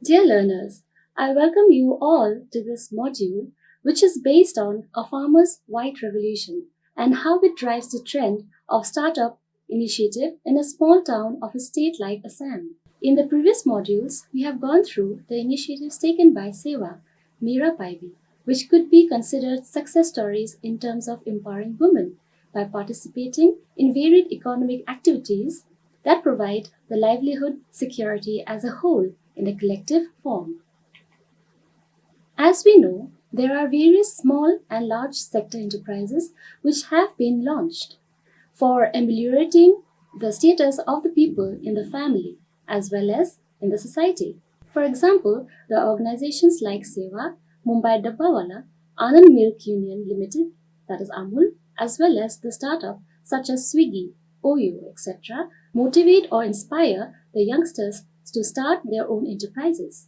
Dear learners, I welcome you all to this module, which is based on a farmer's white revolution and how it drives the trend of startup initiative in a small town of a state like Assam. In the previous modules, we have gone through the initiatives taken by Seva, Meera Paivi, which could be considered success stories in terms of empowering women by participating in varied economic activities that provide the livelihood security as a whole in a collective form. As we know, there are various small and large sector enterprises which have been launched for ameliorating the status of the people in the family as well as in the society. For example, the organizations like Seva, Mumbai Dabbawala, Anand Milk Union Limited, that is Amul, as well as the startup such as Swiggy, Oyo, etc., motivate or inspire the youngsters to start their own enterprises.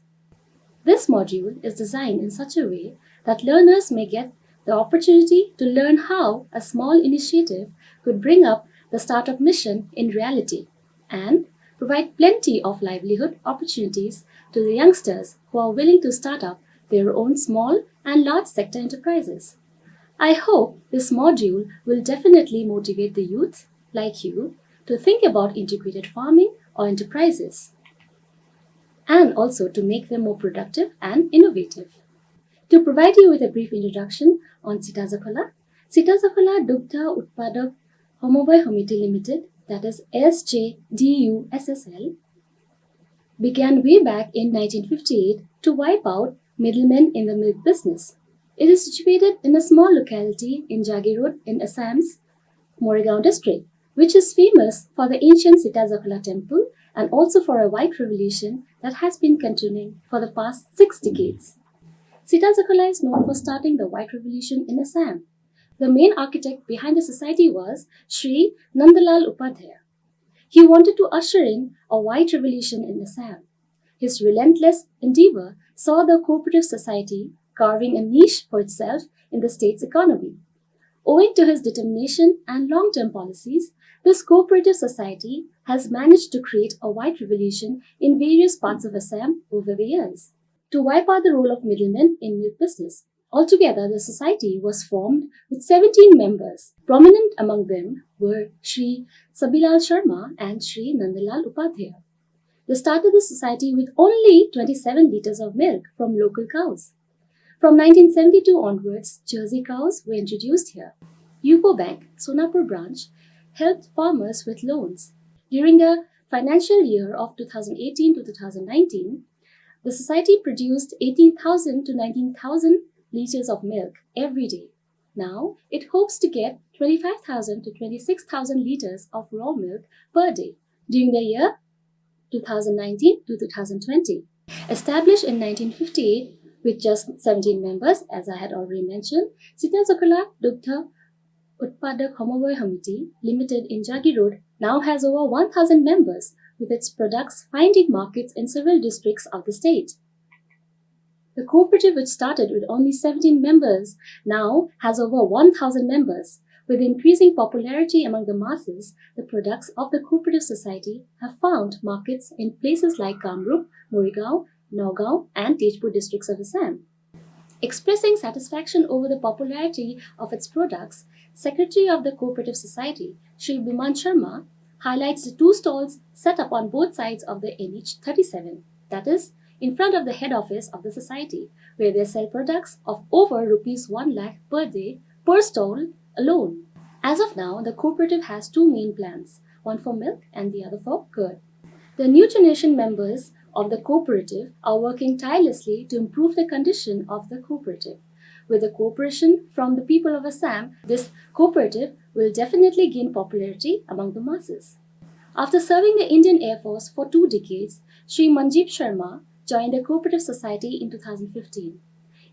This module is designed in such a way that learners may get the opportunity to learn how a small initiative could bring up the startup mission in reality and provide plenty of livelihood opportunities to the youngsters who are willing to start up their own small and large sector enterprises. I hope this module will definitely motivate the youth, like you, to think about integrated farming or enterprises, and also to make them more productive and innovative. To provide you with a brief introduction on Sita Jakhala, Sita Jakhala Dugdha Utpadak Homobai Hamiti Limited, that is SJDUSSL, began way back in 1958 to wipe out middlemen in the milk business. It is situated in a small locality in Jagi Road in Assam's Moregaon district, which is famous for the ancient Sita Jakhala temple and also for a white revolution that has been continuing for the past 6 decades. Sita Jakhala is known for starting the white revolution in Assam. The main architect behind the society was Sri Nandalal Upadhyaya. He wanted to usher in a white revolution in Assam. His relentless endeavor saw the cooperative society carving a niche for itself in the state's economy. Owing to his determination and long-term policies, this cooperative society has managed to create a white revolution in various parts of Assam over the years. To wipe out the role of middlemen in milk business, altogether the society was formed with 17 members. Prominent among them were Sri Sabilal Sharma and Sri Nandalal Upadhyaya. They started the society with only 27 liters of milk from local cows. From 1972 onwards, Jersey cows were introduced here. UCO Bank, Sonapur branch, helped farmers with loans. During the financial year of 2018 to 2019, the society produced 18,000 to 19,000 liters of milk every day. Now, it hopes to get 25,000 to 26,000 liters of raw milk per day during the year 2019 to 2020. Established in 1958 with just 17 members, as I had already mentioned, Sita Jakhala Dugdha Utpadak Homobai Hamiti Limited in Jagi Road now has over 1,000 members, with its products finding markets in several districts of the state. The cooperative, which started with only 17 members, now has over 1,000 members. With increasing popularity among the masses, the products of the cooperative society have found markets in places like Kamrup, Moregaon, Nagaon, and Tejpur districts of Assam. Expressing satisfaction over the popularity of its products, Secretary of the Cooperative Society, Sri Biman Sharma, highlights the 2 stalls set up on both sides of the NH37, that is, in front of the head office of the society, where they sell products of over Rs 1 lakh per day per stall alone. As of now, the cooperative has 2 main plans, one for milk and the other for curd. The new generation members of the cooperative are working tirelessly to improve the condition of the cooperative. With the cooperation from the people of Assam, this cooperative will definitely gain popularity among the masses. After serving the Indian Air Force for 2 decades, Sri Manjeep Sharma joined the Cooperative Society in 2015.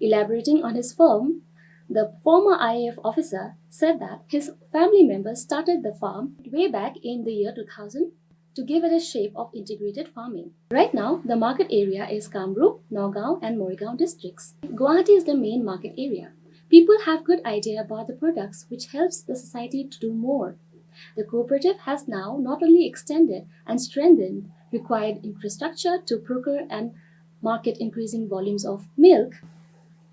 Elaborating on his firm, the former IAF officer said that his family members started the farm way back in the year 2000 to give it a shape of integrated farming. Right now, the market area is Kamrup, Nagaon, and Moregaon districts. Guwahati is the main market area. People have good idea about the products, which helps the society to do more. The cooperative has now not only extended and strengthened required infrastructure to procure and market increasing volumes of milk,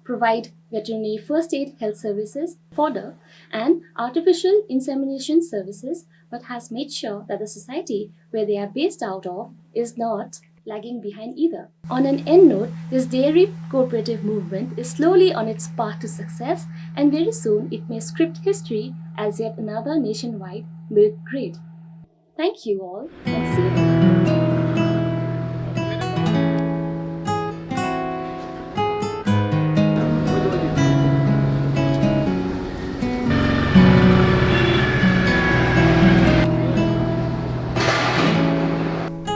provide veterinary first aid health services, fodder, and artificial insemination services, but has made sure that the society where they are based out of is not lagging behind either. On an end note, this dairy cooperative movement is slowly on its path to success, and very soon it may script history as yet another nationwide milk grid. Thank you all, and see you later.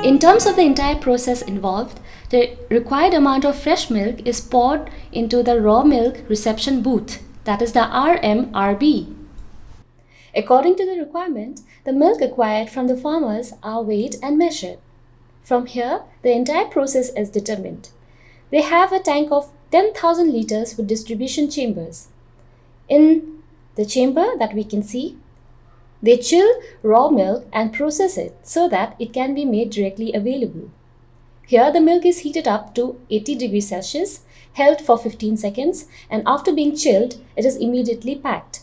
In terms of the entire process involved, the required amount of fresh milk is poured into the raw milk reception booth, that is the RMRB. According to the requirement, the milk acquired from the farmers are weighed and measured. From here, the entire process is determined. They have a tank of 10,000 liters with distribution chambers. In the chamber that we can see, they chill raw milk and process it so that it can be made directly available. Here the milk is heated up to 80 degrees Celsius, held for 15 seconds, and after being chilled, it is immediately packed.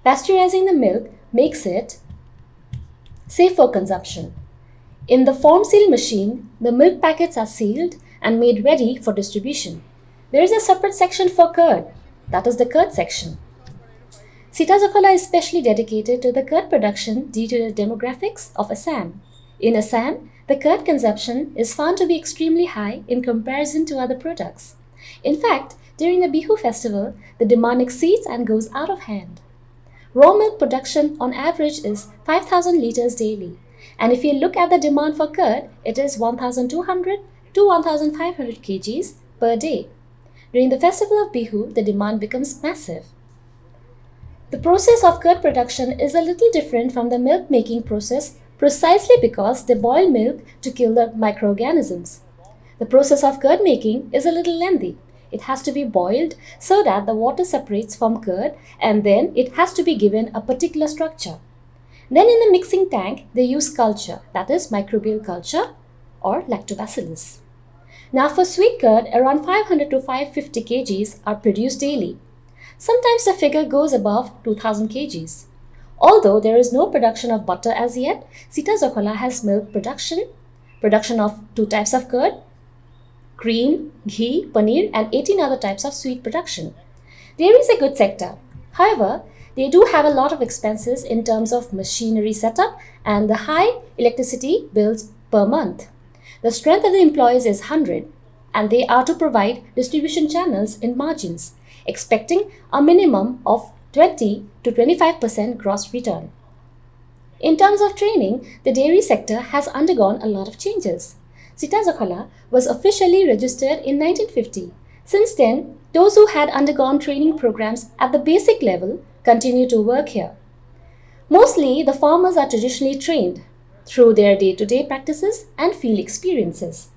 Pasteurizing the milk makes it safe for consumption. In the form seal machine, the milk packets are sealed and made ready for distribution. There is a separate section for curd, that is the curd section. Sita Jakhala is specially dedicated to the curd production due to the demographics of Assam. In Assam, the curd consumption is found to be extremely high in comparison to other products. In fact, during the Bihu festival, the demand exceeds and goes out of hand. Raw milk production on average is 5,000 liters daily, and if you look at the demand for curd, it is 1,200 to 1,500 kgs per day. During the festival of Bihu, the demand becomes massive. The process of curd production is a little different from the milk making process precisely because they boil milk to kill the microorganisms. The process of curd making is a little lengthy. It has to be boiled so that the water separates from curd, and then it has to be given a particular structure. Then in the mixing tank, they use culture, that is microbial culture or lactobacillus. Now for sweet curd, around 500 to 550 kgs are produced daily. Sometimes the figure goes above 2000 kgs. Although there is no production of butter as yet, Sita Jakhala has milk production of 2 types of curd, cream, ghee, paneer, and 18 other types of sweet production. Dairy is a good sector. However, they do have a lot of expenses in terms of machinery setup and the high electricity bills per month. The strength of the employees is 100, and they are to provide distribution channels in margins, expecting a minimum of 20 to 25% gross return. In terms of training, the dairy sector has undergone a lot of changes. Sita Jakhala was officially registered in 1950. Since then, those who had undergone training programs at the basic level continue to work here. Mostly, the farmers are traditionally trained through their day-to-day practices and field experiences.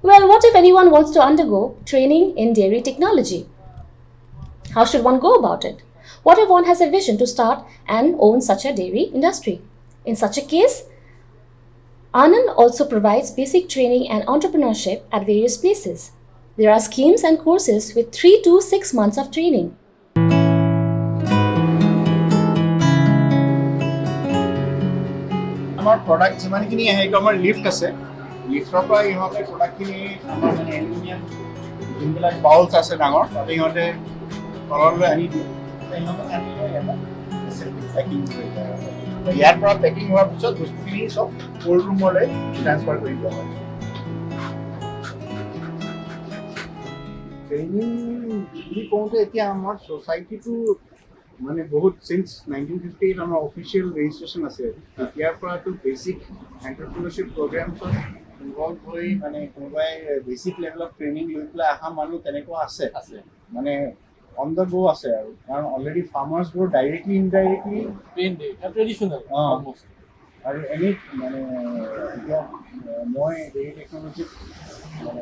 Well, what if anyone wants to undergo training in dairy technology? How should one go about it? What if one has a vision to start and own such a dairy industry? In such a case, Anand also provides basic training and entrepreneurship at various places. There are schemes and courses with 3 to 6 months of training. Our product jimanখিনি ahe to amar lift ase liftor pora ihote product kini amar mane aluminum jinbila bowls ase dangor tate ihote tolole ani di ihote ani yata packing kori yar pora packing hor pisot bostukini sob cold room ole transfer kori diya hoy training ni kote etia amar society to মানে বহুত since 1958 আমাৰ official registration আছে ইয়াৰ পৰা তো basic এন্টাৰপ্ৰেনিয়ৰশিপ প্ৰগ্ৰামছত involve হৈ মানে কোনোবাই basic level of training লৈ পেলাই আহা মানুহ তেনেকুৱা আছে মানে অন দ্য গো আছে আৰু কাৰণ অলৰেডি ফাৰ্মাৰ্ছ বোৰ ডাইৰেক্টলি ইনডাইৰেক্টলি ট্ৰেইনড ট্ৰেডিশনাল অলমোষ্ট আৰু এনি মানে এতিয়া মই ডেইৰী টেকনলজি মানে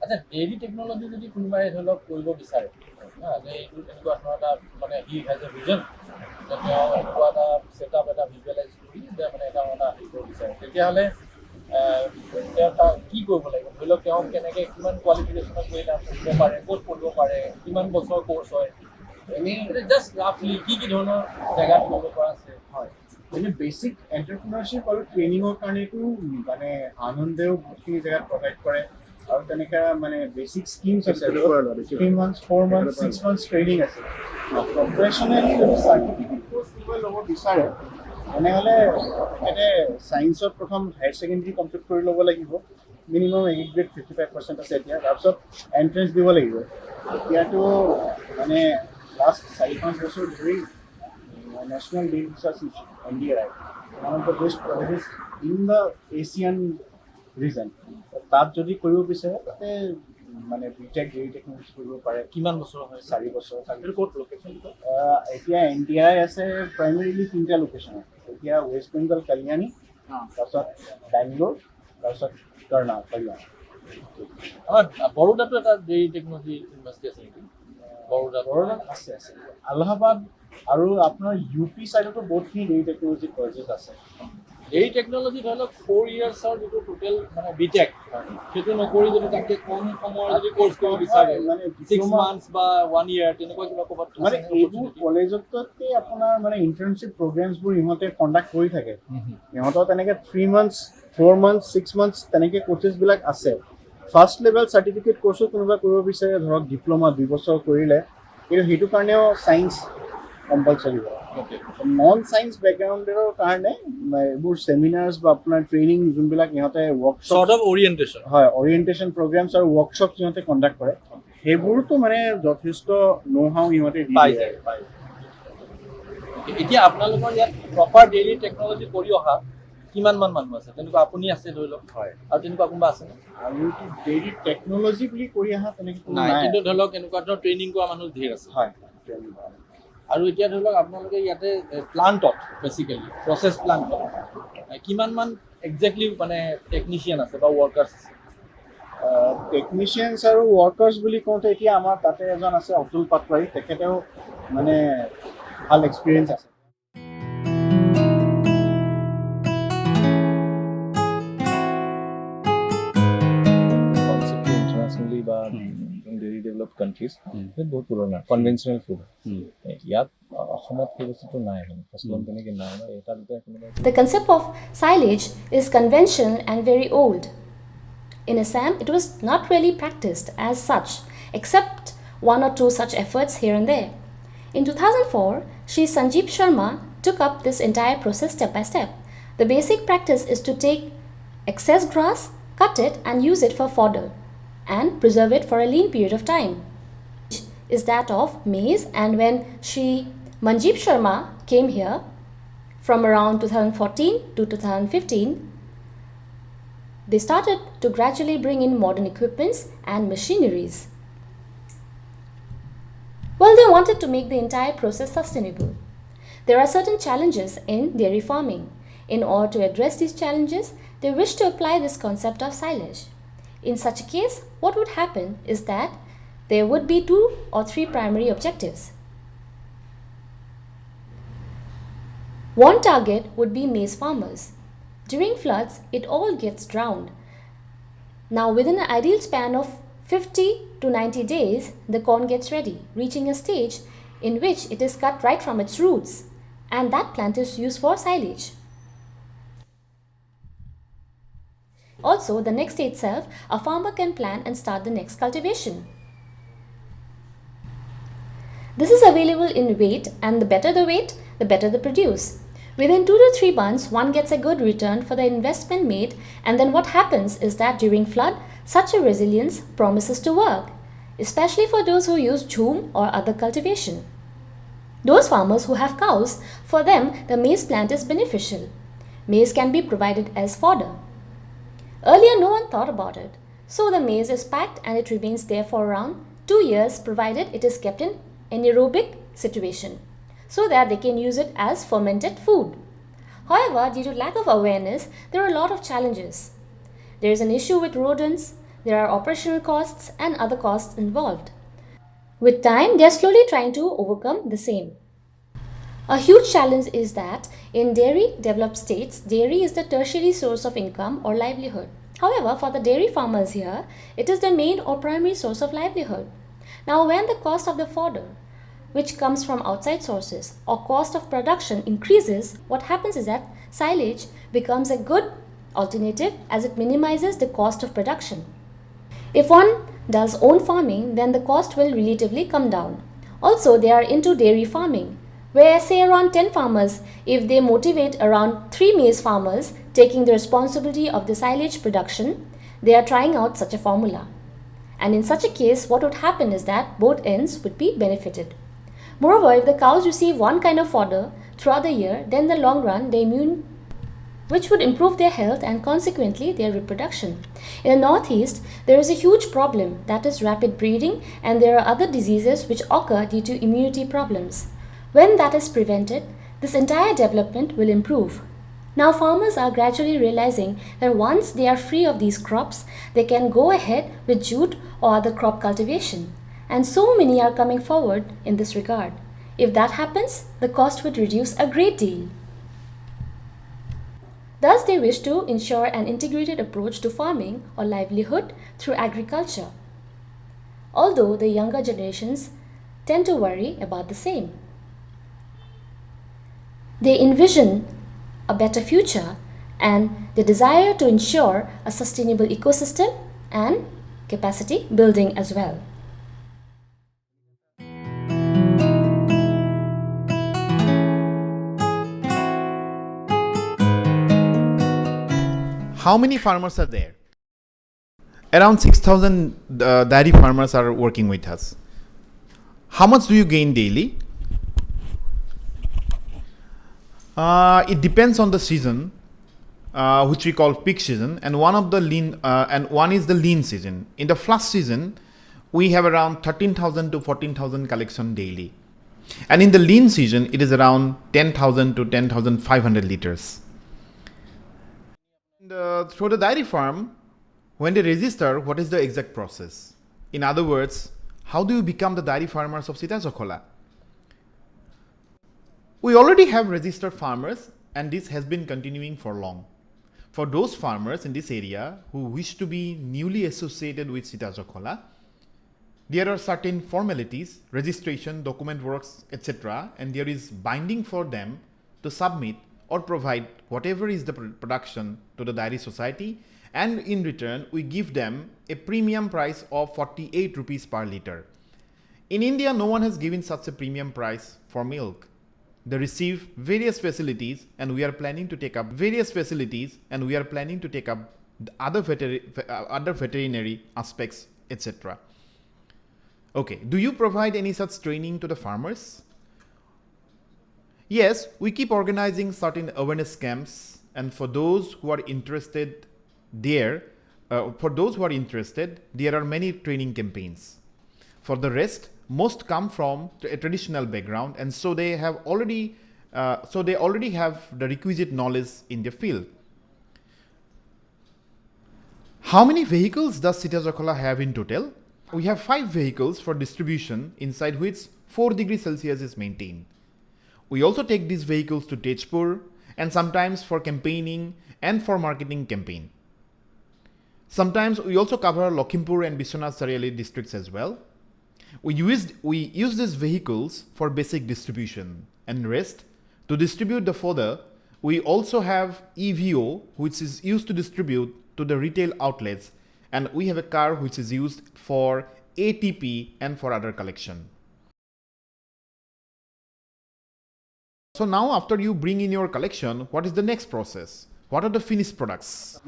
আচ্ছা ডেইৰী টেকনলজি যদি কোনোবাই ধৰি লওক কৰিব বিচাৰে যে এইটো তেনেকুৱা ধৰণৰ এটা মানে হি হেজ এ ভিজন যে তেওঁ এনেকুৱা এটা ছেটআপ এটা ভিজুৱেলাইজ কৰি যে মানে এটা হেৰি কৰিব বিচাৰে তেতিয়াহ'লে কি কৰিব লাগিব ধৰি লওক তেওঁ কেনেকৈ কিমান কোৱালিফিকেশ্যনত গৈ তাত পঢ়িব পাৰে ক'ত পঢ়িব পাৰে কিমান বছৰ কোৰ্চ হয় এনেই জাষ্ট ৰাফলি কি ধৰণৰ জেগাত কৰিব পৰা আছে হয় মানে বেছিক এণ্টাৰপ্ৰিনাৰশ্বিপ আৰু ট্ৰেইনিঙৰ কাৰণেতো মানে আনন্দেও বহুতখিনি জেগাত প্ৰভাইড কৰে আৰু তেনেকৈ মানে বেছিক স্কিমছ আছে 3 months 4 months 6 months ট্ৰেইনিং আছে প্ৰফেশ্যনেলি যদি চাৰ্টিফিকেট কোৰ্চ কোনোবাই ল'ব বিচাৰে তেনেহ'লে তেখেতে ছায়েন্সত প্ৰথম হায়াৰ ছেকেণ্ডেৰী কমপ্লিট কৰি ল'ব লাগিব মিনিমাম এ গ্ৰেড 55% আছে এতিয়া তাৰপিছত এণ্ট্ৰেঞ্চ দিব লাগিব এতিয়াতো মানে লাষ্ট 4-5 বছৰ ধৰি National Day Research Institute, NDRI, one of the best colleges in the Asian region. তাত যদি কৰিব বিচাৰে তাতে মানে বিটেক ডেইৰী টেকনলজি কৰিব পাৰে কিমান বছৰ হয় 4 বছৰ ক'ত লোকেশ্যন এতিয়া NDRI আছে প্ৰাইমেৰিলি 3টা লোকেশ্যন এতিয়া ৱেষ্ট বেংগল কল্যাণী তাৰপিছত বেংগলোৰ তাৰপিছত কৰ্ণাটক আমাৰ বৰোদাতো এটা ডেইৰী টেকনলজি ইউনিভাৰ্চিটি আছে নেকি বৰোদাত আছে এলাহাবাদ আৰু আপোনাৰ ইউপি ছাইডতো বহুতখিনি ডেইৰী টেকনলজি কলেজেছ আছে ডেইৰী টেকনলজি ধৰি লওক 4 yearsৰ যিটো টোটেল মানে বিটেক সেইটো নকৰি যদি তাতকৈ কম সময়ৰ যদি কৰ্চ কৰিব বিচাৰে মানে 6 months বা 1 year তেনেকুৱা কিবা ক'ৰবাত মানে এইবোৰ কলেজততে আপোনাৰ মানে ইণ্টাৰ্ণশ্বিপ প্ৰগ্ৰেমছবোৰ ইহঁতে কণ্ডাক্ট কৰি থাকে ইহঁতৰ তেনেকৈ 3 months 4 months 6 months তেনেকৈ কোৰ্চেছবিলাক আছে ফাৰ্ষ্ট লেভেল চাৰ্টিফিকেট কোৰ্চো কোনোবা কৰিব বিচাৰে ধৰক ডিপ্ল'মা 2 বছৰ কৰিলে কিন্তু সেইটো কাৰণেও ছায়েন্স কম্পালচৰি হয় নন ছায়েন্স বেকগ্ৰাউণ্ডৰ কাৰণে এইবোৰ ছেমিনাৰ্ছ বা আপোনাৰ ট্ৰেইনিং যোনবিলাক ইহঁতে ৱৰ্কশ্বপ হয় অৰিয়েণ্টেশ্যন প্ৰগ্ৰেমছ আৰু ৱৰ্কশ্বপ সিহঁতে কণ্ডাক্ট কৰে সেইবোৰতো মানে যথেষ্ট ন' হাউ ইহঁতে দি দিয়ে এতিয়া আপোনালোকৰ ইয়াত প্ৰপাৰ ডেইলী টেকনলজি কৰি অহা কিমানমান মানুহ আছে তেনেকুৱা আপুনি আছে ধৰি লওক হয় আৰু তেনেকুৱা কোনোবা আছে আৰু ডেইলী টেকনলজি বুলি কৰি অহা তেনেকৈ নাই কিন্তু ধৰি লওক এনেকুৱা ধৰণৰ ট্ৰেইনিং কৰা মানুহ ধেৰ আছে হয় আৰু এতিয়া ধৰি লওক আপোনালোকে ইয়াতে প্লাণ্টত বেচিকেলি প্ৰচেছ প্লাণ্টত কিমানমান একজেক্টলি মানে টেকনিচিয়ান আছে বা ৱৰ্কাৰ্ছ আছে টেকনিচিয়ানছ আৰু ৱৰ্কাৰ্ছ বুলি কওঁতে এতিয়া আমাৰ তাতে এজন আছে অতুল পাটৱাৰী তেখেতেও মানে ভাল এক্সপিৰিয়েঞ্চ আছে internationally বা ডেইৰী ডেভেলপড কাণ্ট্ৰিজ বহুত পুৰণা কনভেনশ্যনেল ফুড ইয়াত অসমত সেই বস্তুটো নাই মানে প্ৰচলন তেনেকৈ নাই এটা দুটা The concept of silage is conventional and very old. In Assam, it was not really practiced as such, except 1 or 2 such efforts here and there. In 2004, Shri Sanjeev Sharma took up this entire process step by step. The basic practice is to take excess grass, cut it and use it for fodder and preserve it for a lean period of time. Is that of maize, and when Shri Manjeeb Sharma came here from around 2014 to 2015, they started to gradually bring in modern equipments and machineries. Well, they wanted to make the entire process sustainable. There are certain challenges in dairy farming. In order to address these challenges, they wish to apply this concept of silage. In such a case, what would happen is that there would be 2 or 3 primary objectives. One target would be maize farmers. During floods, it all gets drowned. Now, within an ideal span of 50 to 90 days, the corn gets ready, reaching a stage in which it is cut right from its roots, and that plant is used for silage. Also, the next day itself, a farmer can plan and start the next cultivation. This is available in weight, and the better the weight, the better the produce. Within 2 to 3 months, one gets a good return for the investment made, and then what happens is that during flood, such a resilience promises to work, especially for those who use jhum or other cultivation. Those farmers who have cows, for them, the maize plant is beneficial. Maize can be provided as fodder. Earlier, no one thought about it, so the maize is packed and it remains there for around 2 years, provided it is kept in anaerobic situation, so that they can use it as fermented food. However, due to lack of awareness, there are a lot of challenges. There is an issue with rodents, there are operational costs and other costs involved. With time, they are slowly trying to overcome the same. A huge challenge is that in dairy developed states, dairy is the tertiary source of income or livelihood. However, for the dairy farmers here, it is the main or primary source of livelihood. Now, when the cost of the fodder, which comes from outside sources, or cost of production increases, what happens is that silage becomes a good alternative as it minimizes the cost of production. If one does own farming, then the cost will relatively come down. Also, they are into dairy farming, where say around 10 farmers, if they motivate around 3 maize farmers taking the responsibility of the silage production, they are trying out such a formula. And in such a case, what would happen is that both ends would be benefited. Moreover, if the cows receive one kind of fodder throughout the year, then in the long run, the immune which would improve their health and consequently their reproduction. In the Northeast, there is a huge problem, that is rapid breeding, and there are other diseases which occur due to immunity problems. When that is prevented, this entire development will improve. Now farmers are gradually realizing that once they are free of these crops, they can go ahead with jute or other crop cultivation. And so many are coming forward in this regard. If that happens, the cost would reduce a great deal. Thus, they wish to ensure an integrated approach to farming or livelihood through agriculture. Although the younger generations tend to worry about the same. They envision a better future and the desire to ensure a sustainable ecosystem and capacity building as well. How many farmers are there? Around 6,000 dairy farmers are working with us. How much do you gain daily? It depends on the season, which we call peak season, and one is the lean season. In the flush season, we have around 13,000 to 14,000 collection daily, and in the lean season, it is around 10,000 to 10,500 liters. Through the dairy farm, when they register, what is the exact process? In other words, how do you become the dairy farmers of Sita Jakhala? We already have registered farmers, and this has been continuing for long. For those farmers in this area who wish to be newly associated with Sita Jakhala, there are certain formalities, registration, document works, etc., and there is binding for them to submit or provide whatever is the production to the dairy society, and in return we give them a premium price of 48 rupees per liter. In India, no one has given such a premium price for milk. They receive various facilities, and we are planning to take up other veterinary aspects, etc. Okay, do you provide any such training to the farmers? Yes, we keep organizing certain awareness camps, and for those who are interested, there are many training campaigns. For the rest, most come from a traditional background, and so they already have the requisite knowledge in the field. How many vehicles does Sita Jakhala have in total? We have 5 vehicles for distribution, inside which 4 degrees Celsius is maintained. We also take these vehicles to Tejpur and sometimes for campaigning and for marketing campaign. Sometimes we also cover Lakhimpur and Bishwanath Sariali districts as well. We use these vehicles for basic distribution, and rest to distribute the fodder. We also have EVO, which is used to distribute to the retail outlets, and we have a car which is used for ATP and for other collection. So now after you bring in your collection, what is the next process? What are the finished products?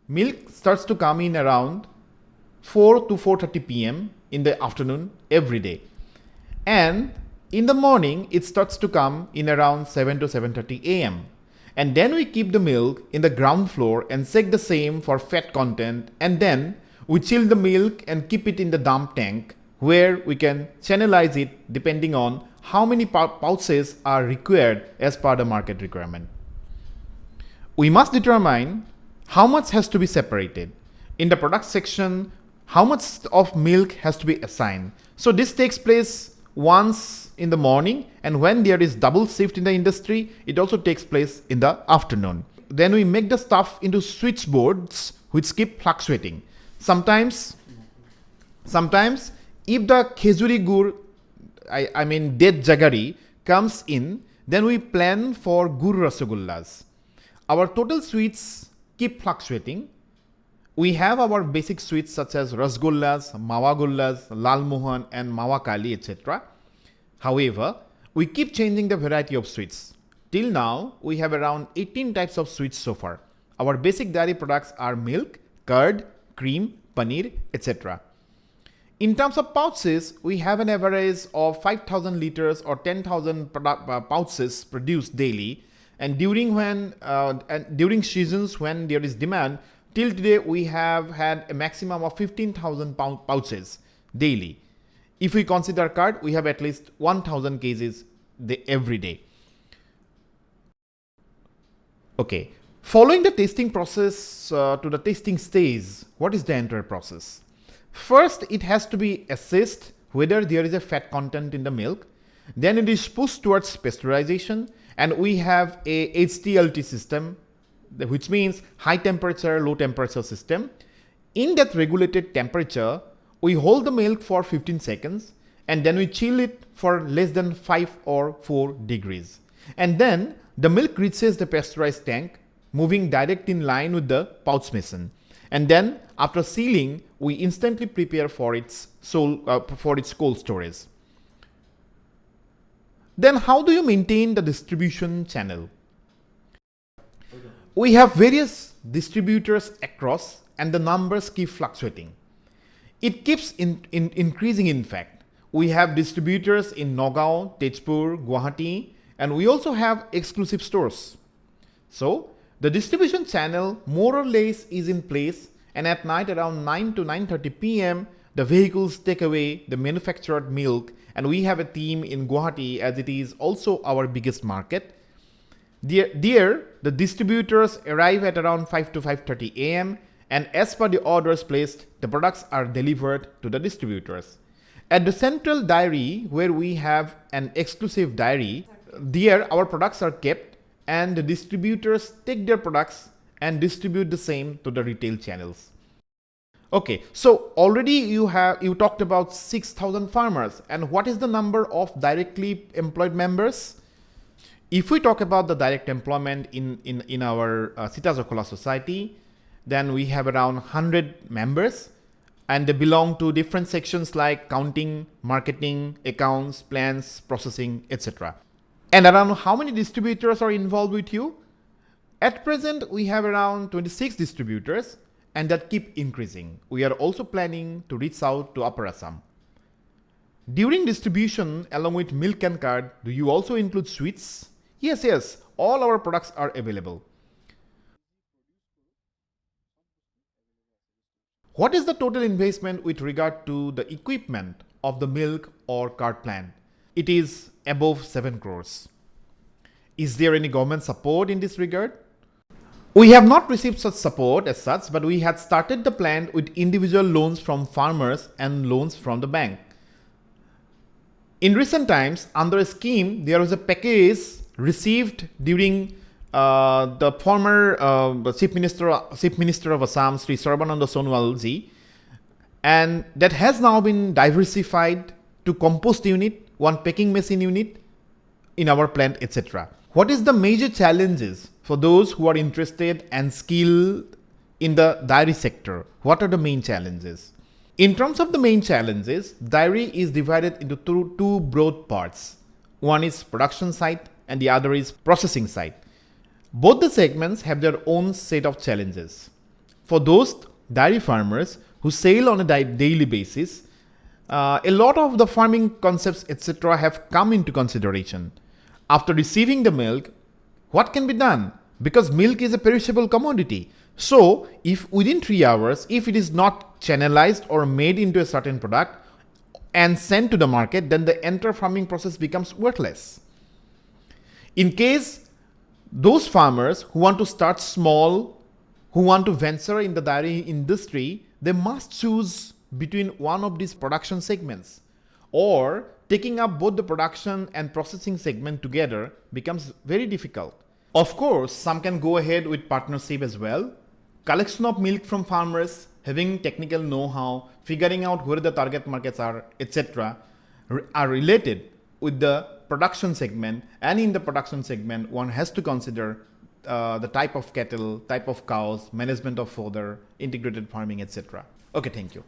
Milk starts to come in around 4 to 4:30 p.m. in the afternoon every day. And in the morning, it starts to come in around 7 to 7:30 a.m. And then we keep the milk in the ground floor and check the same for fat content. And then we chill the milk and keep it in the dump tank, where we can channelize it depending on how many pouches are required as per the market requirement. We must determine how much has to be separated. In the product section, how much of milk has to be assigned. So this takes place once in the morning, and when there is double shift in the industry, it also takes place in the afternoon. Then we make the stuff into switchboards which keep fluctuating. Sometimes if the khejuri gur, I mean dead jaggery comes in, then we plan for gur rasagullas. Our total sweets keep fluctuating. We have our basic sweets such as rasgullas, mawagullas, lalmohan and mawakali, etc. However, we keep changing the variety of sweets. Till now, we have around 18 types of sweets so far. Our basic dairy products are milk, curd, cream, paneer, etc. In terms of pouches, we have an average of 5,000 liters or 10,000 pouches produced daily. And during seasons when there is demand, till today we have had a maximum of 15,000 pouches daily. If we consider curd, we have at least 1,000 kgs every day. Okay, following the tasting process to the tasting stage, what is the entire process? First, it has to be assessed whether there is a fat content in the milk. Then it is pushed towards pasteurization, and we have a HTLT system, which means high temperature, low temperature system. In that regulated temperature, we hold the milk for 15 seconds and then we chill it for less than 5 or 4 degrees. And then the milk reaches the pasteurized tank, moving direct in line with the pouch mason. And then after sealing, we instantly prepare for its cold storage. Then how do you maintain the distribution channel? We have various distributors across and the numbers keep fluctuating. It keeps increasing in fact. We have distributors in Nagaon, Tezpur, Guwahati, and we also have exclusive stores. So the distribution channel more or less is in place, and at night around 9 to 9:30 p.m. the vehicles take away the manufactured milk, and we have a team in Guwahati as it is also our biggest market. There, the distributors arrive at around 5 to 5:30 a.m. and as per the orders placed, the products are delivered to the distributors. At the central dairy, where we have an exclusive dairy, there our products are kept and the distributors take their products and distribute the same to the retail channels. Okay, so already you talked about 6,000 farmers, and what is the number of directly employed members? If we talk about the direct employment in our Sita Jakhala society, then we have around 100 members, and they belong to different sections like counting, marketing, accounts, plans, processing, etc. And around how many distributors are involved with you? At present, we have around 26 distributors, and that keep increasing. We are also planning to reach out to Upper Assam. During distribution, along with milk and curd, do you also include sweets? Yes, all our products are available. What is the total investment with regard to the equipment of the milk or curd plant? It is above 7 crores. Is there any government support in this regard? We have not received such support as such, but we had started the plant with individual loans from farmers and loans from the bank. In recent times, under a scheme, there was a package received during the former Chief Minister of Assam, Sri Sarbananda Sonowal ji, and that has now been diversified to compost unit, one packing machine unit in our plant, etc. What is the major challenges for those who are interested and skilled in the dairy sector? What are the main challenges? In terms of the main challenges, dairy is divided into two broad parts. One is production side and the other is processing side. Both the segments have their own set of challenges. For those dairy farmers who sell on a daily basis, a lot of the farming concepts, etc., have come into consideration. After receiving the milk, what can be done? Because milk is a perishable commodity. So, if within 3 hours, if it is not channelized or made into a certain product and sent to the market, then the entire farming process becomes worthless. In case those farmers who want to start small, who want to venture in the dairy industry, they must choose between one of these production segments, or taking up both the production and processing segment together becomes very difficult. Of course, some can go ahead with partnership as well. Collection of milk from farmers, having technical know-how, figuring out where the target markets are, etc. are related with the production segment, and in the production segment, one has to consider the type of cattle, type of cows, management of fodder, integrated farming, etc. Okay, thank you.